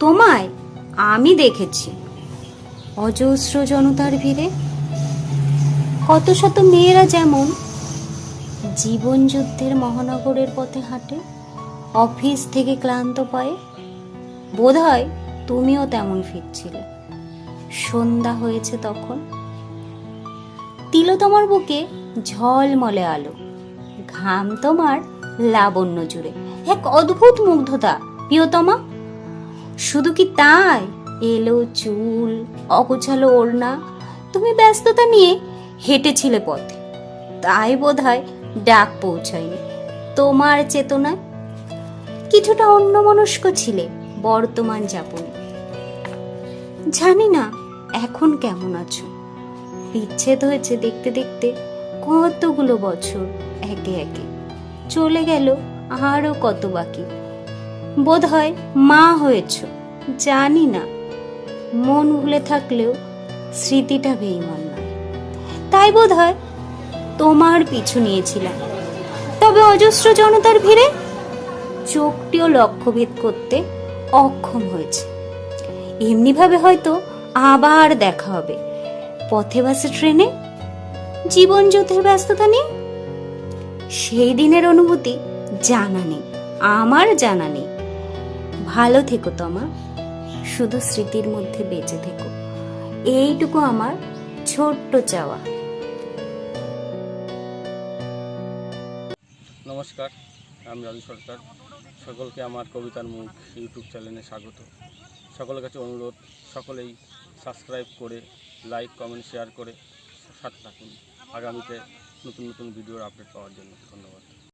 তোমায় আমি দেখেছি অজস্র জনতার ভিড়ে। কত শত মেয়েরা যেমন জীবন যুদ্ধের মহানগরের পথে হাঁটে, অফিস থেকে ক্লান্ত পায়ে, বোধহয় তুমিও তেমন ফিরছিলে। সন্ধ্যা হয়েছে তখন, তিলোতমার বুকে ঝলমলে আলো, ঘাম তোমার লাবণ্য জুড়ে, এক অদ্ভুত মুগ্ধতা প্রিয়তমা। শুধু কি তাই, এলো চুল, অগোছালো ওড়না, তুমি ব্যস্ততা নিয়ে হেঁটেছিলে পথে, তাই বোধহয় ডাক পৌঁছায়নি তোমার চেতনায়। কিছুটা অন্যমনস্ক ছিলে বর্তমান যাপনে। জানি না এখন কেমন আছো। বিচ্ছেদ হয়েছে দেখতে দেখতে কতগুলো বছর, একে একে চলে গেল আরো কত বাকি। বোধহয় মা হয়েছ, জানি না। মন ভুলে থাকলেও স্মৃতিটা বেঈমান নয়, তাই বোধহয় তোমার পিছু নিয়েছিলাম। তবে অজস্র জনতার ভিড়ে চোখটিও লক্ষ্যভেদ করতে অক্ষম হয়েছে। এমনি ভাবে হয়তো আবার দেখা হবে, পথে বাসে ট্রেনে, জীবন যুদ্ধের ব্যস্ততা নিয়ে। সেই দিনের অনুভূতি জানা নেই, আমার জানা নেই। ভালো থেকো তমা, শুধু স্মৃতির মধ্যে বেঁচে থেকো, এইটুকু আমার ছোট্ট চাওয়া। নমস্কার, আমি রাজু সরকার। সকলকে আমার কবিতার মুখ ইউটিউব চ্যানেলে স্বাগত। সকলের কাছে অনুরোধ, সকলেই সাবস্ক্রাইব করে, লাইক, কমেন্ট, শেয়ার করে সাথে থাকুন আগামীতে নতুন নতুন ভিডিওর আপডেট পাওয়ার জন্য। ধন্যবাদ।